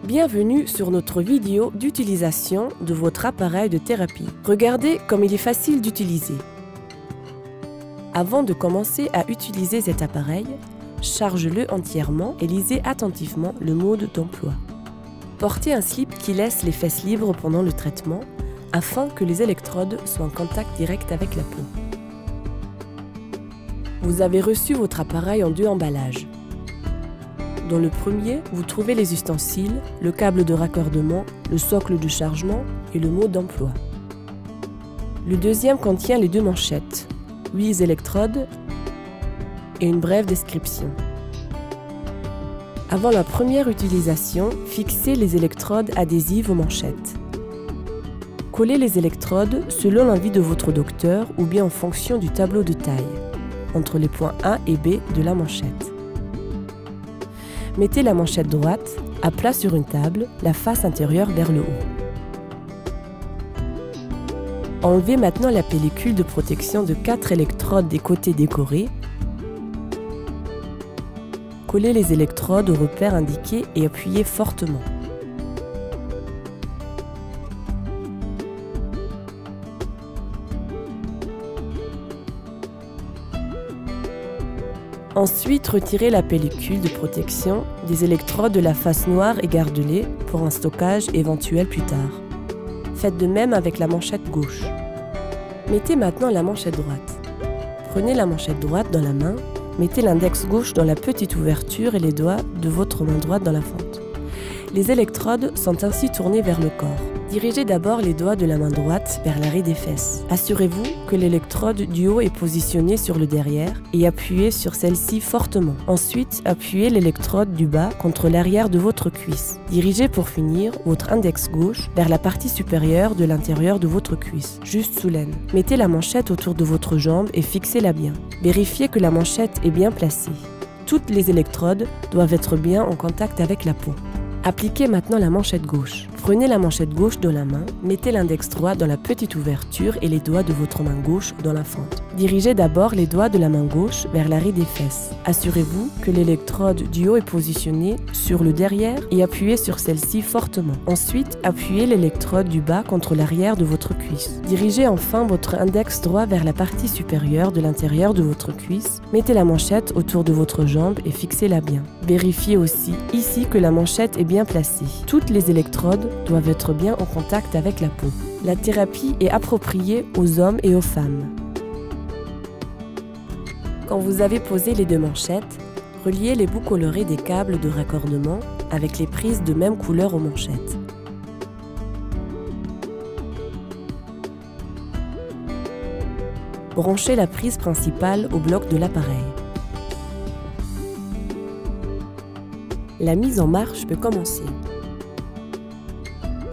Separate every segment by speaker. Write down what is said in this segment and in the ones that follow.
Speaker 1: Bienvenue sur notre vidéo d'utilisation de votre appareil de thérapie. Regardez comme il est facile d'utiliser. Avant de commencer à utiliser cet appareil, charge-le entièrement et lisez attentivement le mode d'emploi. Portez un slip qui laisse les fesses libres pendant le traitement afin que les électrodes soient en contact direct avec la peau. Vous avez reçu votre appareil en 2 emballages. Dans le premier, vous trouvez les ustensiles, le câble de raccordement, le socle de chargement et le mode d'emploi. Le deuxième contient les 2 manchettes, 8 électrodes et une brève description. Avant la première utilisation, fixez les électrodes adhésives aux manchettes. Collez les électrodes selon l'envie de votre docteur ou bien en fonction du tableau de taille, entre les points A et B de la manchette. Mettez la manchette droite à plat sur une table, la face intérieure vers le haut. Enlevez maintenant la pellicule de protection de 4 électrodes des côtés décorés. Collez les électrodes au repère indiqué et appuyez fortement. Ensuite, retirez la pellicule de protection des électrodes de la face noire et gardez-les pour un stockage éventuel plus tard. Faites de même avec la manchette gauche. Mettez maintenant la manchette droite. Prenez la manchette droite dans la main, mettez l'index gauche dans la petite ouverture et les doigts de votre main droite dans la fente. Les électrodes sont ainsi tournées vers le corps. Dirigez d'abord les doigts de la main droite vers l'arrêt des fesses. Assurez-vous que l'électrode du haut est positionnée sur le derrière et appuyez sur celle-ci fortement. Ensuite, appuyez l'électrode du bas contre l'arrière de votre cuisse. Dirigez pour finir votre index gauche vers la partie supérieure de l'intérieur de votre cuisse, juste sous l'aine. Mettez la manchette autour de votre jambe et fixez-la bien. Vérifiez que la manchette est bien placée. Toutes les électrodes doivent être bien en contact avec la peau. Appliquez maintenant la manchette gauche. Prenez la manchette gauche dans la main, mettez l'index droit dans la petite ouverture et les doigts de votre main gauche dans la fente. Dirigez d'abord les doigts de la main gauche vers l'arrêt des fesses. Assurez-vous que l'électrode du haut est positionnée sur le derrière et appuyez sur celle-ci fortement. Ensuite, appuyez l'électrode du bas contre l'arrière de votre cuisse. Dirigez enfin votre index droit vers la partie supérieure de l'intérieur de votre cuisse. Mettez la manchette autour de votre jambe et fixez-la bien. Vérifiez aussi ici que la manchette est bien placée. Toutes les électrodes doivent être bien en contact avec la peau. La thérapie est appropriée aux hommes et aux femmes. Quand vous avez posé les 2 manchettes, reliez les bouts colorés des câbles de raccordement avec les prises de même couleur aux manchettes. Branchez la prise principale au bloc de l'appareil. La mise en marche peut commencer.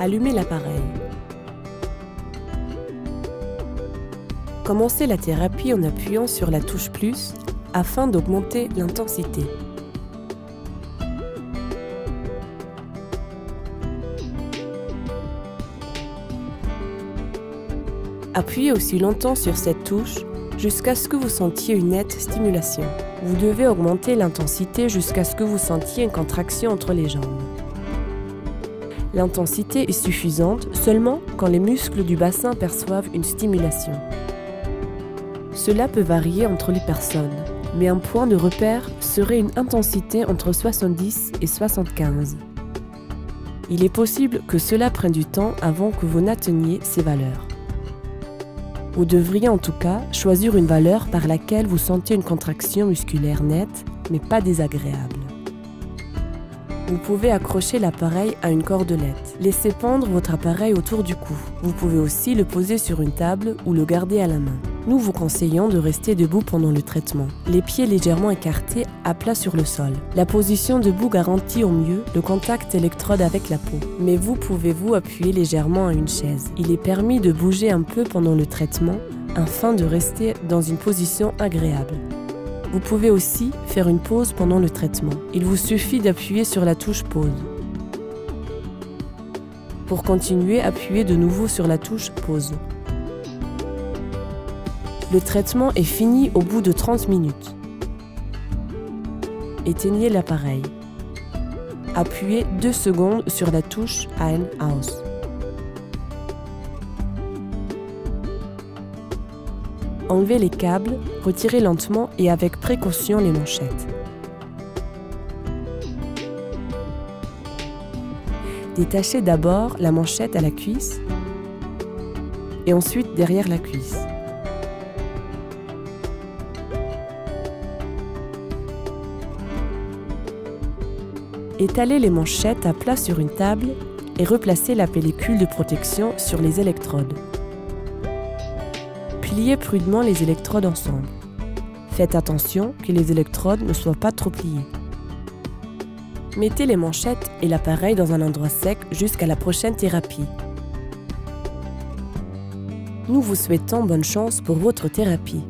Speaker 1: Allumez l'appareil. Commencez la thérapie en appuyant sur la touche plus afin d'augmenter l'intensité. Appuyez aussi longtemps sur cette touche jusqu'à ce que vous sentiez une nette stimulation. Vous devez augmenter l'intensité jusqu'à ce que vous sentiez une contraction entre les jambes. L'intensité est suffisante seulement quand les muscles du bassin perçoivent une stimulation. Cela peut varier entre les personnes, mais un point de repère serait une intensité entre 70 et 75. Il est possible que cela prenne du temps avant que vous n'atteigniez ces valeurs. Vous devriez en tout cas choisir une valeur par laquelle vous sentez une contraction musculaire nette, mais pas désagréable. Vous pouvez accrocher l'appareil à une cordelette. Laissez pendre votre appareil autour du cou. Vous pouvez aussi le poser sur une table ou le garder à la main. Nous vous conseillons de rester debout pendant le traitement, les pieds légèrement écartés à plat sur le sol. La position debout garantit au mieux le contact électrode avec la peau. Mais vous pouvez vous appuyer légèrement à une chaise. Il est permis de bouger un peu pendant le traitement afin de rester dans une position agréable. Vous pouvez aussi faire une pause pendant le traitement. Il vous suffit d'appuyer sur la touche pause. Pour continuer, appuyez de nouveau sur la touche pause. Le traitement est fini au bout de 30 minutes. Éteignez l'appareil. appuyez 2 secondes sur la touche Ein, Aus. Enlevez les câbles, retirez lentement et avec précaution les manchettes. Détachez d'abord la manchette à la cuisse et ensuite derrière la cuisse. Étalez les manchettes à plat sur une table et replacez la pellicule de protection sur les électrodes. Pliez prudemment les électrodes ensemble. Faites attention que les électrodes ne soient pas trop pliées. Mettez les manchettes et l'appareil dans un endroit sec jusqu'à la prochaine thérapie. Nous vous souhaitons bonne chance pour votre thérapie.